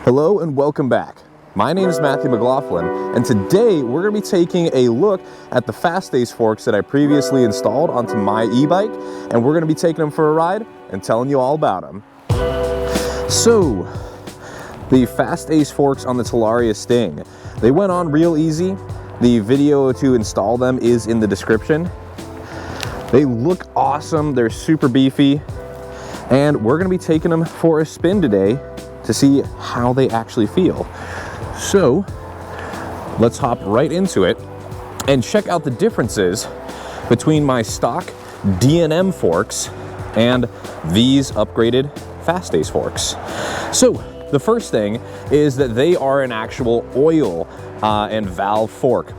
Hello and welcome back. My name is Matthew McLaughlin, and today we're going to be taking a look at the Fastace forks that I previously installed onto my e-bike, and we're going to be taking them for a ride and telling you all about them. So, the Fastace forks on the Talaria Sting. They went on real easy. The video to install them is in the description. They look awesome, they're super beefy, and we're going to be taking them for a spin today to see how they actually feel. So let's hop right into it and check out the differences between my stock D&M forks and these upgraded Fastace forks. So the first thing is that they are an actual oil and valve fork.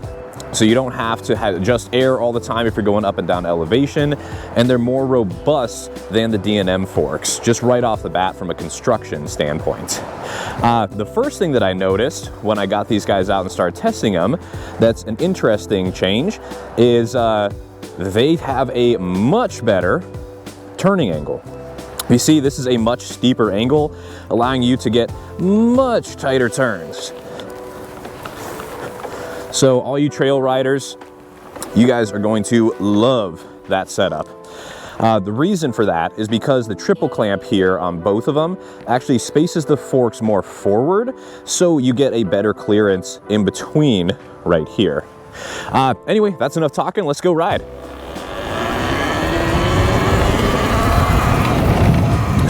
So you don't have to adjust air all the time if you're going up and down elevation, and they're more robust than the D&M forks, just right off the bat from a construction standpoint. The first thing that I noticed when I got these guys out and started testing them, that's an interesting change, is they have a much better turning angle. You see, this is a much steeper angle, allowing you to get much tighter turns. So all you trail riders, you guys are going to love that setup. The reason for that is because the triple clamp here on both of them actually spaces the forks more forward, so you get a better clearance in between right here. Anyway, that's enough talking, let's go ride.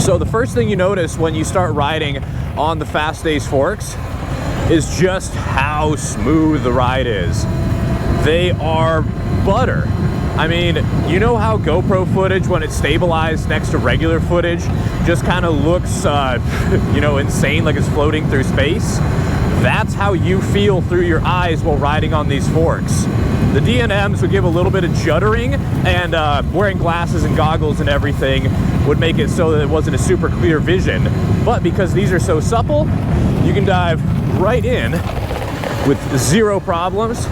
So the first thing you notice when you start riding on the Fastace forks is just how smooth the ride is. They are butter. I mean, you know how GoPro footage, when it's stabilized next to regular footage, just kind of looks, you know, insane, like it's floating through space? That's how you feel through your eyes while riding on these forks. The D&Ms would give a little bit of juddering, and wearing glasses and goggles and everything would make it so that it wasn't a super clear vision. But because these are so supple, you can dive right in with zero problems,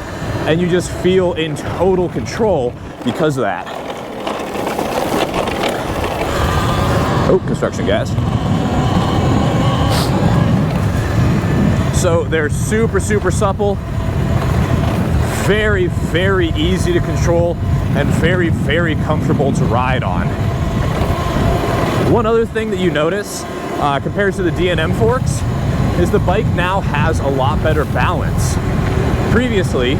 and you just feel in total control because of that. Oh, construction gas. So they're super supple, very easy to control, and very comfortable to ride on. One other thing that you notice compared to the D&M forks is the bike now has a lot better balance. Previously,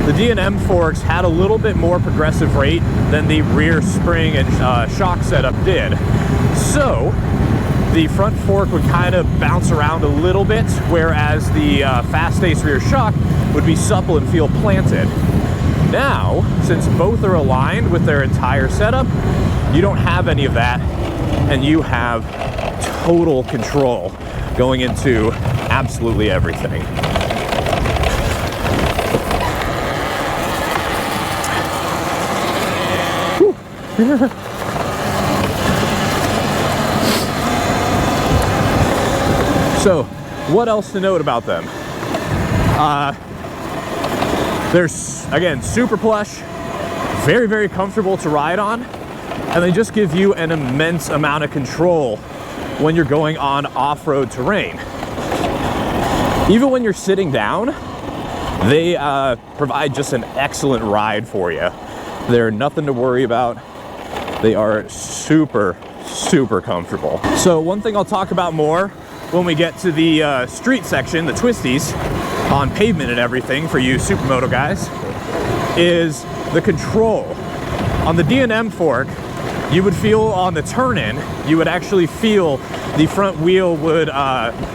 the D&M forks had a little bit more progressive rate than the rear spring and shock setup did. So the front fork would kind of bounce around a little bit, whereas the Fastace rear shock would be supple and feel planted. Now, since both are aligned with their entire setup, you don't have any of that, and you have total control going into absolutely everything. So, what else to note about them? They're, again, super plush, very comfortable to ride on, and they just give you an immense amount of control when you're going on off-road terrain. Even when you're sitting down, they provide just an excellent ride for you. They're nothing to worry about. They are super comfortable. So one thing I'll talk about more when we get to the street section, the twisties, on pavement and everything for you supermoto guys, is the control. On the D&M fork, you would feel on the turn-in, you would actually feel the front wheel would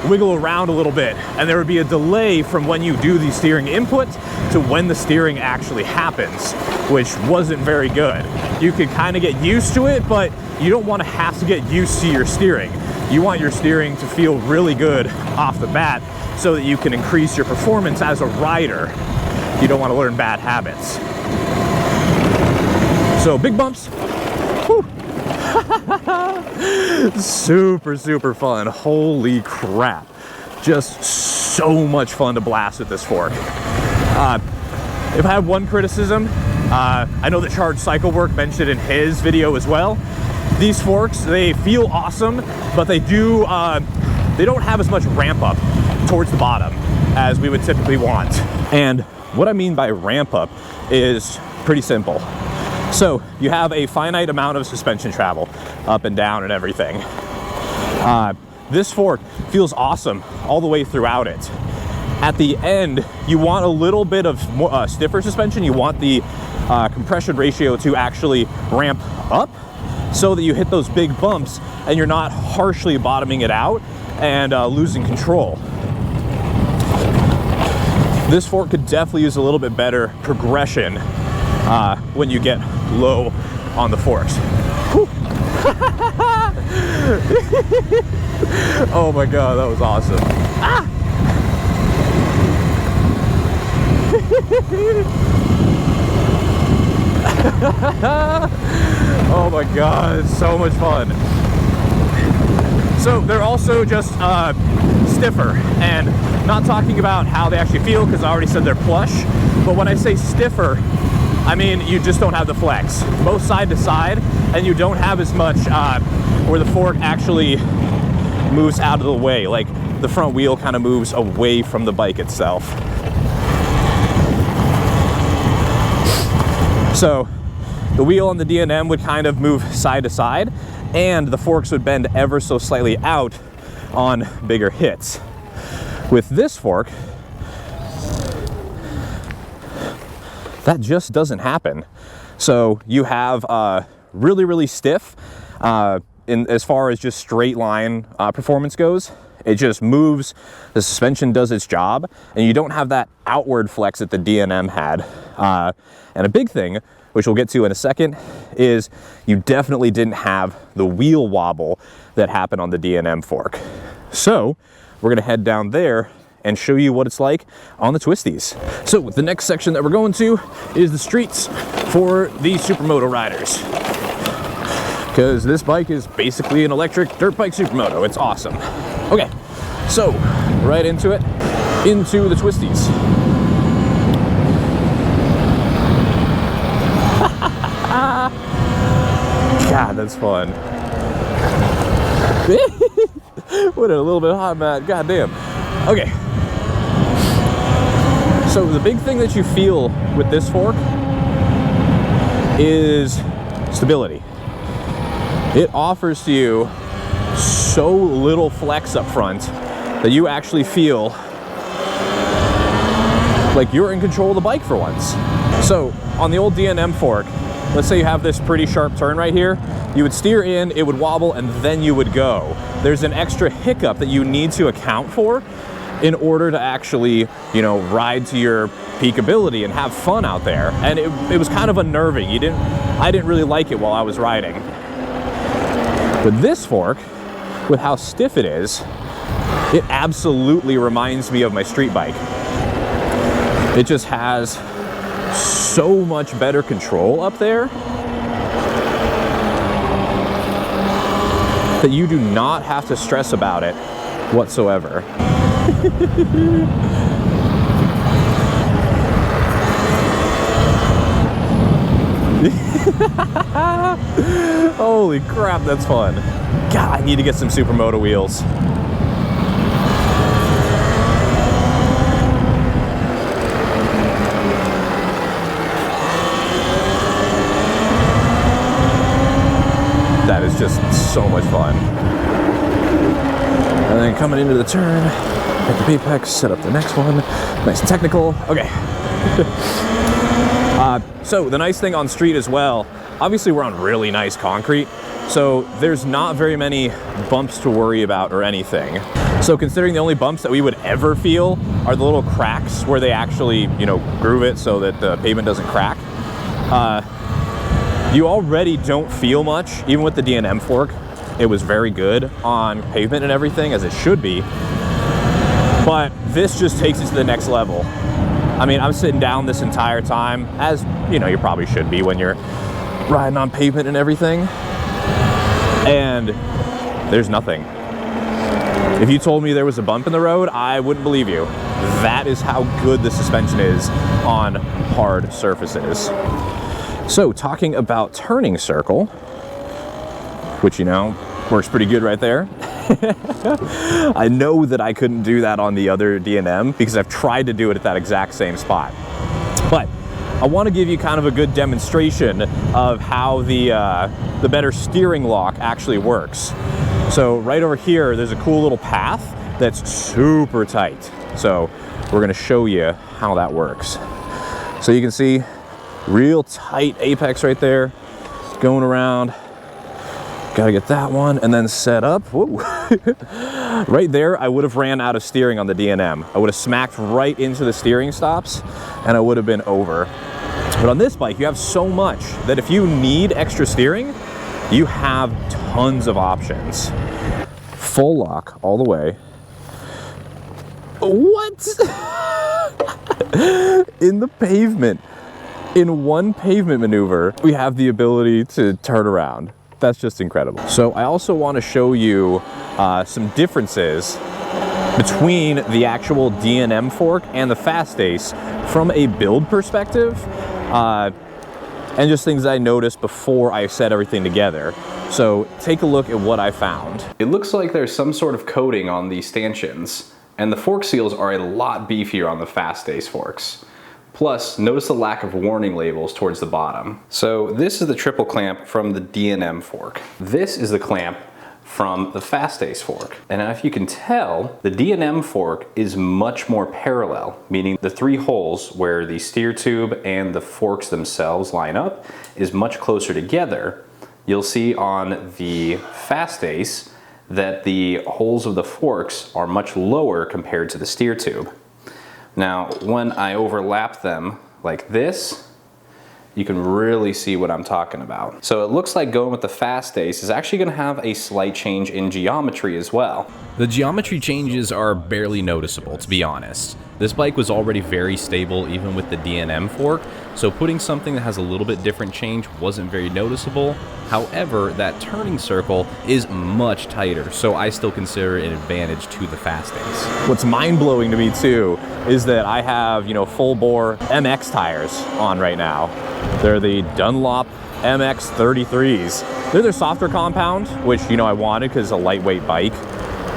wiggle around a little bit, and there would be a delay from when you do the steering input to when the steering actually happens, which wasn't very good. You could kind of get used to it, but you don't want to have to get used to your steering. You want your steering to feel really good off the bat so that you can increase your performance as a rider. You don't want to learn bad habits. So big bumps. Whew. super fun. Holy crap. Just so much fun to blast with this fork. If I have one criticism, I know that Charged Cycle Work mentioned it in his video as well. These forks, they feel awesome, but they do they don't have as much ramp up towards the bottom as we would typically want. And what I mean by ramp up is pretty simple. So you have a finite amount of suspension travel up and down and everything. This fork feels awesome all the way throughout it. At the end, you want a little bit of more, stiffer suspension. You want the compression ratio to actually ramp up so that you hit those big bumps and you're not harshly bottoming it out and losing control. This fork could definitely use a little bit better progression when you get low on the forks. Oh my God, that was awesome. Ah! Oh my God, it's so much fun. So they're also just stiffer, and not talking about how they actually feel because I already said they're plush, but when I say stiffer, I mean you just don't have the flex, both side to side, and you don't have as much where the fork actually moves out of the way, like the front wheel kind of moves away from the bike itself. So the wheel on the D&M would kind of move side to side, and the forks would bend ever so slightly out on bigger hits. With this fork, that just doesn't happen. So you have really, really stiff in as far as just straight line performance goes. It just moves, the suspension does its job, and you don't have that outward flex that the D&M had. And a big thing, which we'll get to in a second, is you definitely didn't have the wheel wobble that happened on the D&M fork. So we're gonna head down there and show you what it's like on the twisties. So the next section that we're going to is the streets for the supermoto riders, because this bike is basically an electric dirt bike supermoto. It's awesome. Okay, so right into it, into the twisties. God, that's fun. What a little bit hot, Matt. God damn. Okay. So the big thing that you feel with this fork is stability. It offers to you so little flex up front that you actually feel like you're in control of the bike for once. So on the old D&M fork, let's say you have this pretty sharp turn right here, you would steer in, it would wobble, and then you would go. There's an extra hiccup that you need to account for in order to actually, you know, ride to your peak ability and have fun out there. And it was kind of unnerving. I didn't really like it while I was riding. But this fork, with how stiff it is, it absolutely reminds me of my street bike. It just has so much better control up there that you do not have to stress about it whatsoever. Holy crap, that's fun. God, I need to get some supermoto wheels. That is just so much fun. And then coming into the turn, hit the apex, set up the next one. Nice and technical. Okay. So the nice thing on street as well, obviously we're on really nice concrete, so there's not very many bumps to worry about or anything. So considering the only bumps that we would ever feel are the little cracks where they actually, you know, groove it so that the pavement doesn't crack, you already don't feel much. Even with the D&M fork, it was very good on pavement and everything, as it should be. But this just takes it to the next level. I mean, I'm sitting down this entire time, as you know, you probably should be when you're riding on pavement and everything, and there's nothing. If you told me there was a bump in the road, I wouldn't believe you. That is how good the suspension is on hard surfaces. So talking about turning circle, which, you know, works pretty good right there. I know that I couldn't do that on the other D&M because I've tried to do it at that exact same spot. But I want to give you kind of a good demonstration of how the better steering lock actually works. So right over here, there's a cool little path that's super tight. So we're going to show you how that works. So you can see real tight apex right there, going around. Got to get that one and then set up. Whoa. Right there, I would have ran out of steering on the D&M. I would have smacked right into the steering stops and I would have been over. But on this bike, you have so much that if you need extra steering, you have tons of options. Full lock all the way. What? In the pavement, in one pavement maneuver, we have the ability to turn around. That's just incredible. So I also want to show you some differences between the actual D&M fork and the Fastace from a build perspective, and just things I noticed before I set everything together. So take a look at what I found. It looks like there's some sort of coating on these stanchions, and the fork seals are a lot beefier on the Fastace forks. Plus, notice the lack of warning labels towards the bottom. So this is the triple clamp from the D&M fork. This is the clamp from the Fastace fork. And if you can tell, the D&M fork is much more parallel, meaning the three holes where the steer tube and the forks themselves line up is much closer together. You'll see on the Fastace that the holes of the forks are much lower compared to the steer tube. Now, when I overlap them like this, you can really see what I'm talking about. So it looks like going with the Fastace is actually going to have a slight change in geometry as well. The geometry changes are barely noticeable, to be honest. This bike was already very stable even with the D&M fork, so putting something that has a little bit different change wasn't very noticeable. However, that turning circle is much tighter, so I still consider it an advantage to the Fastace. What's mind-blowing to me too is that I have, full bore MX tires on right now. They're the Dunlop ALX13RCs. They're their softer compound, which I wanted because it's a lightweight bike,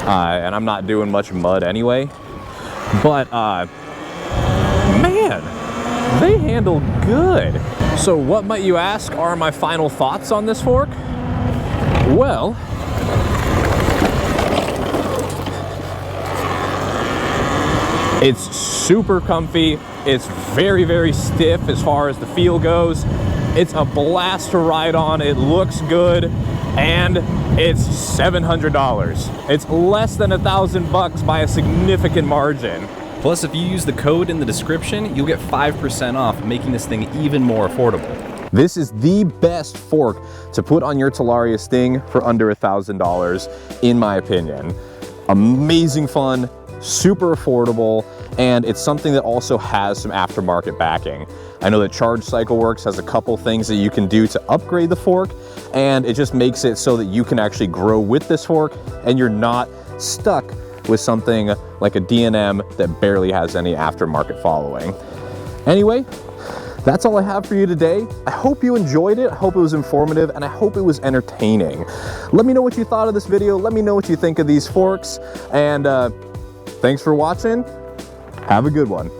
and I'm not doing much mud anyway. But man, they handle good. So what, might you ask, are my final thoughts on this fork? Well, it's super comfy. It's very, very stiff as far as the feel goes. It's a blast to ride on. It looks good, and it's $700. It's less than $1,000 by a significant margin. Plus, if you use the code in the description, you'll get 5% off, making this thing even more affordable. This is the best fork to put on your Talaria Sting for under $1,000, in my opinion. Amazing fun, super affordable, and it's something that also has some aftermarket backing. I know that Charge Cycle Works has a couple things that you can do to upgrade the fork, and it just makes it so that you can actually grow with this fork and you're not stuck with something like a D&M that barely has any aftermarket following. Anyway, that's all I have for you today. I hope you enjoyed it. I hope it was informative, and I hope it was entertaining. Let me know what you thought of this video. Let me know what you think of these forks, and thanks for watching. Have a good one.